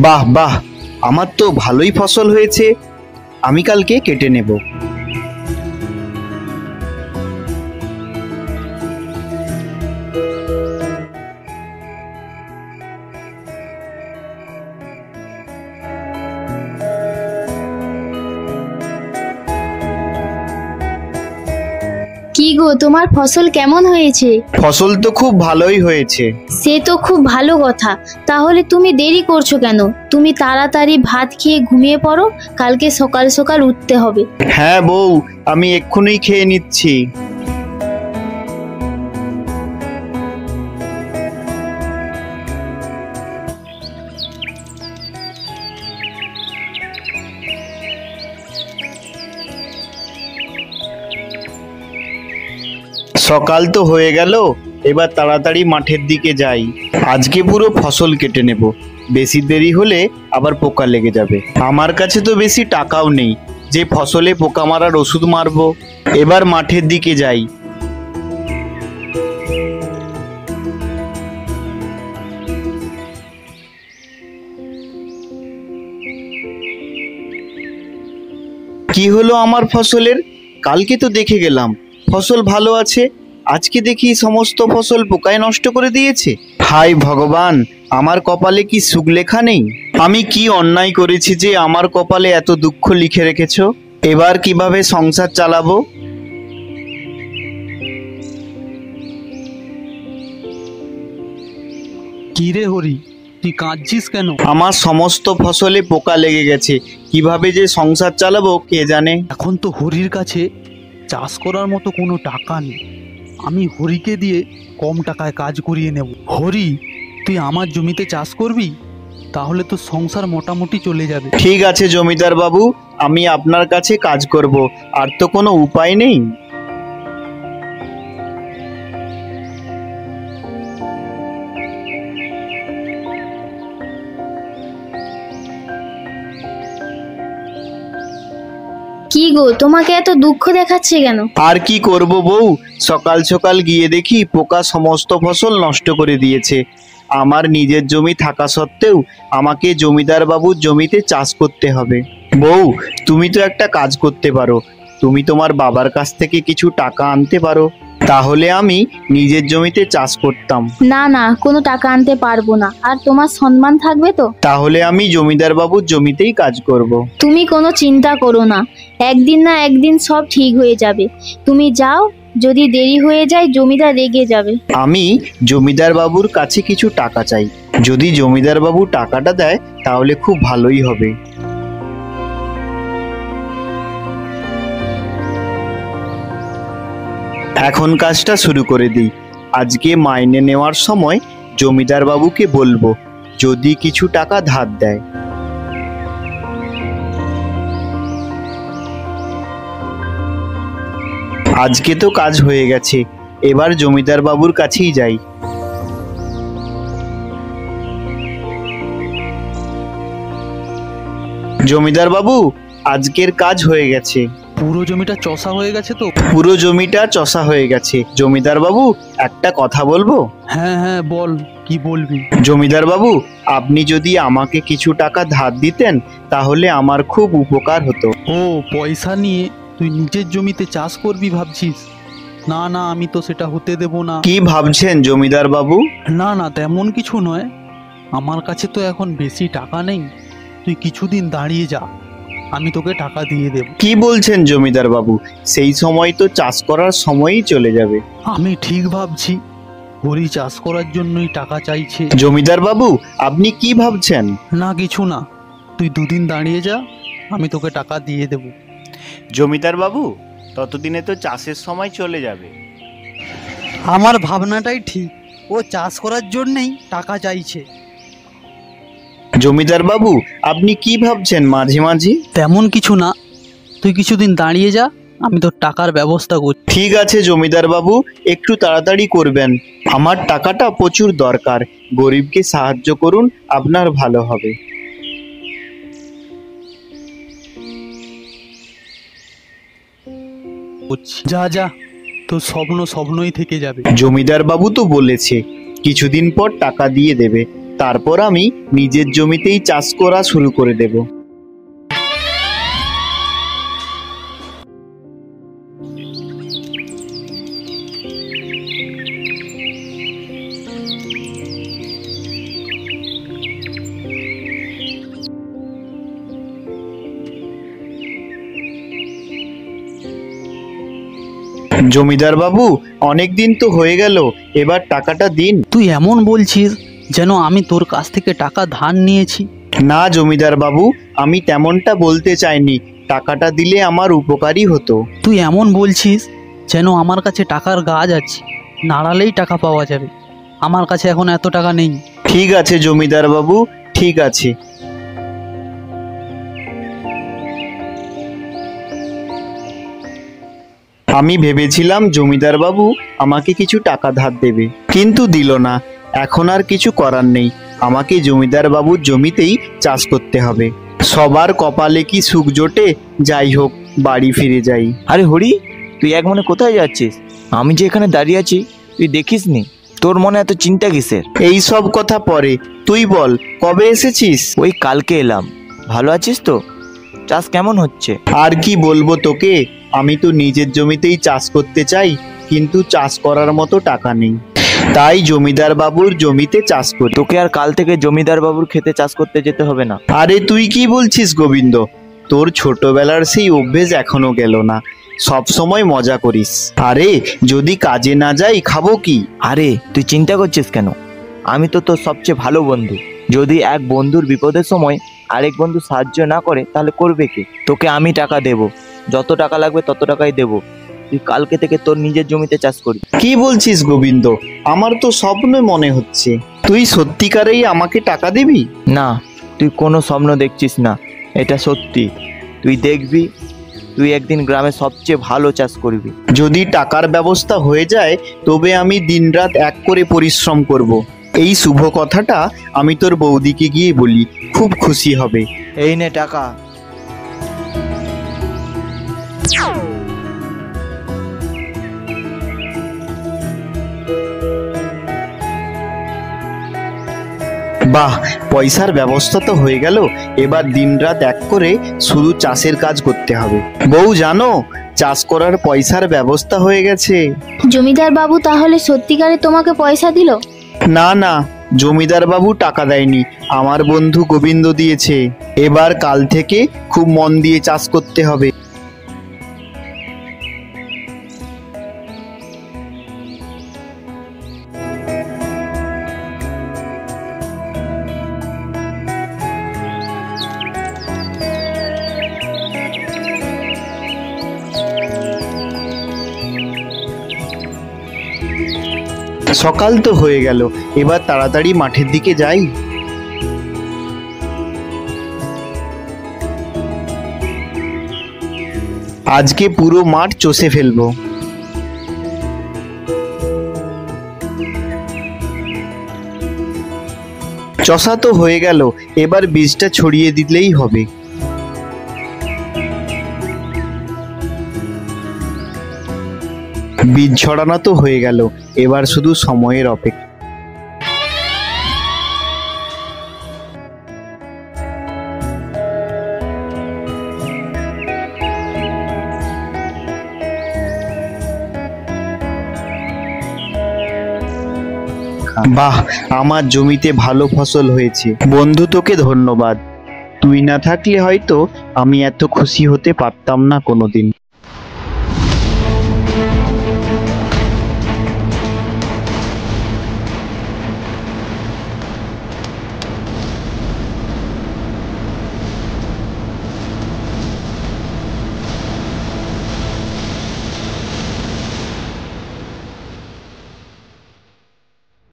বাহ বাহ, আমার তো ভালোই ফসল হয়েছে। আমি কালকে কেটে নেব। কি গো, তোমার ফসল কেমন হয়েছে? ফসল তো খুব ভালোই হয়েছে। সে তো খুব ভালো কথা। তাহলে তুমি দেরি করছো কেন? তুমি তাড়াতাড়ি ভাত খেয়ে ঘুমিয়ে পড়ো, কালকে সকাল সকাল উঠতে হবে। হ্যাঁ বউ, আমি এক্ষুনি খেয়ে নিচ্ছি। সকাল তো হয়ে গেল, এবার তাড়াতাড়ি মাঠের দিকে যাই। আজকে পুরো ফসল কেটে নেব, বেশি দেরি হলে আবার পোকা লেগে যাবে। আমার কাছে তো বেশি টাকাও নেই যে ফসলে পোকা মারার ওষুধ মারবো। এবার মাঠের দিকে যাই। কি হলো আমার ফসলের? কালকে তো দেখে গেলাম ফসল ভালো আছে, আজকে দেখি সমস্ত ফসল পোকায় নষ্ট করে দিয়েছে। হায় ভগবান, আমার কপালে কি সুখ লেখা নেই? আমি কি অন্যায় করেছি যে আমার কপালে এত দুঃখ লিখে রেখেছো? এবার কিভাবে সংসার চালাবো? কি রে হরি, তুই কাঁদছিস কেন? আমার সমস্ত ফসলে পোকা লেগে গেছে, কিভাবে যে সংসার চালাবো কে জানে। এখন তো হরির কাছে চাষ করার মতো কোনো টাকা নেই। আমি হরিকে দিয়ে কম টাকায় কাজ করিয়ে নেব। হরি, তুই আমার জমিতে চাষ করবি, তাহলে তো সংসার মোটামুটি চলে যাবে। ঠিক আছে জমিদার বাবু, আমি আপনার কাছে কাজ করব, আর তো কোনো উপায় নেই। কি গো, তোমাকে এত দুঃখ দেখাচ্ছে কেন? আর কি করব বউ, সকাল সকাল গিয়ে দেখি পোকা সমস্ত ফসল নষ্ট করে দিয়েছে। আমার নিজের জমি থাকা সত্ত্বেও আমাকে জমিদার বাবুর জমিতে চাষ করতে হবে। বউ, তুমি তো একটা কাজ করতে পারো, তুমি তোমার বাবার কাছ থেকে কিছু টাকা আনতে পারো, তাহলে আমি নিজের জমিতে চাষ করতাম। না না, কোনো টাকা আনতে পারবো না। আর তোমার সম্মান থাকবে তো? তাহলে আমি জমিদার বাবুর জমিতেই কাজ করব। তুমি কোনো চিন্তা করো না, একদিন না একদিন সব ঠিক হয়ে যাবে। তুমি যাও, যদি দেরি হয়ে যায় জমিদার রেগে যাবে। আমি জমিদার বাবুর কাছে কিছু টাকা চাই, যদি জমিদার বাবু টাকাটা দেয় তাহলে খুব ভালোই হবে। এখন কাজটা শুরু করে দিই। আজকে মাইনে নেওয়ার সময় জমিদার বাবুকে বলবো যদি কিছু টাকা ধার দেয়। আজকে তো কাজ হয়ে গেছে, এবার জমিদার বাবুর কাছেই যাই। জমিদার বাবু, আজকের কাজ হয়ে গেছে। পুরো জমিটা চষা হয়ে গেছে তো? পুরো জমিটা চষা হয়ে গেছে। জমিদার বাবু, একটা কথা বলবো? হ্যাঁ হ্যাঁ, বল, কি বলবি? জমিদার বাবু, আপনি যদি আমাকে কিছু টাকা ধার দিতেন তাহলে আমার খুব উপকার হতো। ও, পয়সা নিয়ে তুই নিজের জমিতে চাষ করবি ভাবছিস? না না, আমি তো সেটা হতে দেব না। কি ভাবছেন জমিদার বাবু? না না, তেমন কিছু নয়। আমার কাছে তো এখন বেশি টাকা নেই, তুই কিছুদিন দাঁড়িয়ে যা, আমি তোকে টাকা দিয়ে দেব। কি বলছেন জমিদার বাবু? সেই সময় তো চাষ করার সময়ই চলে যাবে। আমি ঠিক ভাবছি, হরি চাষ করার জন্যই টাকা চাইছে। জমিদার বাবু, আপনি কি ভাবছেন? না কিছু না, তুই দুদিন দাঁড়িয়ে যা, আমি তোকে টাকা দিয়ে দেব। জমিদার বাবু, ততদিনে তো চাষের সময় চলে যাবে। আমার ভাবনাটাই ঠিক, ও চাষ করার জন্যই টাকা চাইছে। জমিদার বাবু, আপনি কি ভাবছেন মাঝে মাঝে? তেমন কিছু না, তুই কিছুদিন দাঁড়িয়ে যা, আমি তোর টাকার ব্যবস্থা করছি। ঠিক আছে জমিদার বাবু, একটু তাড়াতাড়ি করবেন, আমার টাকাটা প্রচুর দরকার। গরিবকে সাহায্য করুন, আপনার ভালো হবে। যা যা, তোর স্বপ্ন স্বপ্নই থেকে যাবে। জমিদার বাবু তো বলেছে কিছুদিন পর টাকা দিয়ে দেবে, তারপর আমি নিজের জমিতেই চাষ করা শুরু করে দেব। জমিদার বাবু, অনেক দিন তো হয়ে গেল, এবার টাকাটা দিন। তুই এমন বলছিস যেন আমি তোর কাছ থেকে টাকা ধার নিয়েছি। না জমিদার বাবু, আমি তেমনটা বলতে চাইনি, টাকাটা দিলে আমার উপকারই হতো। তুই এমন বলছিস যেন আমার কাছে টাকার গাছ আছে, নাড়ালেই টাকা পাওয়া যাবে। আমার কাছে এখন এত টাকা নেই। ঠিক আছে জমিদার বাবু, ঠিক আছে। আমি ভেবেছিলাম জমিদার বাবু আমাকে কিছু টাকা ধার দেবে, কিন্তু দিল না। এখন আর কিছু করার নেই, আমাকে জমিদার বাবুর জমিতেই চাষ করতে হবে। সবার কপালে কি সুখ জোটে? যাই হোক, বাড়ি ফিরে যাই। আরে হরি, তুই এক মনে কোথায় যাচ্ছিস? আমি যে এখানে দাঁড়িয়ে আছি তুই দেখিস নি? তোর মনে এত চিন্তা কিসের? এই সব কথা পরে, তুই বল কবে এসেছিস? ওই কালকে এলাম। ভালো আছিস তো? চাষ কেমন হচ্ছে? আর কি বলবো তোকে, আমি তো নিজের জমিতেই চাষ করতে চাই, কিন্তু চাষ করার মতো টাকা নেই, তাই জমিদার বাবুর জমিতে চাষ করি। তোকে আর কাল থেকে জমিদার বাবুর ক্ষেতে চাষ করতে যেতে হবে না। আরে তুই কি বলছিস গোবিন্দ? তোর ছোটবেলার সেই অভ্যেস এখনো গেল না, সব সময় মজা করিস। আরে যদি কাজে না যাই খাবো কি? আরে তুই চিন্তা করছিস কেন? আমি তো তোর সবচেয়ে ভালো বন্ধু। যদি এক বন্ধুর বিপদের সময় আরেক বন্ধু সাহায্য না করে তাহলে করবে কে? তোকে আমি টাকা দেব, যত টাকা লাগবে তত টাকাই দেব। তুই কালকে থেকে তোর নিজের জমিতে চাষ করবি। কি বলছিস গোবিন্দ? আমার তো স্বপ্ন মনে হচ্ছে, তুই সত্যিকারেই আমাকে টাকা দিবি? না, তুই কোনো স্বপ্ন দেখছিস না, এটা সত্যি। তুই দেখবি, তুই একদিন গ্রামে সবচেয়ে ভালো চাষ করবি। যদি টাকার ব্যবস্থা হয়ে যায় তবে আমি দিনরাত এক করে পরিশ্রম করব। এই শুভ কথাটা আমি তোর বৌদিকে গিয়ে বলি, খুব খুশি হবে। এই নে টাকা। বাহ, পয়সার ব্যবস্থা তো হয়ে গেল। এবার দিনরাত এক করে শুধু চাষের কাজ করতে হবে। বউ জানো, চাষ করার পয়সার ব্যবস্থা হয়ে গেছে। জমিদার বাবু তাহলে সত্যিকারে তোমাকে পয়সা দিল? না না, জমিদার বাবু টাকা দেয়নি, আমার বন্ধু গোবিন্দ দিয়েছে। এবার কাল থেকে খুব মন দিয়ে চাষ করতে হবে। সকাল তো হয়ে গেল, এবার তাড়াতাড়ি মাঠের দিকে যাই। আজকে পুরো মাঠ চষে ফেলবো। চষা তো হয়ে গেল, এবার বীজটা ছড়িয়ে দিলেই হবে। বীজ ছড়ানো তো হয়ে গেল, এবার শুধু সময়ের অপেক্ষা। বাহ, আমার জমিতে ভালো ফসল হয়েছে। বন্ধু তোকে ধন্যবাদ, তুই না থাকলে হয়তো আমি এত খুশি হতে পারতাম না কোনোদিন।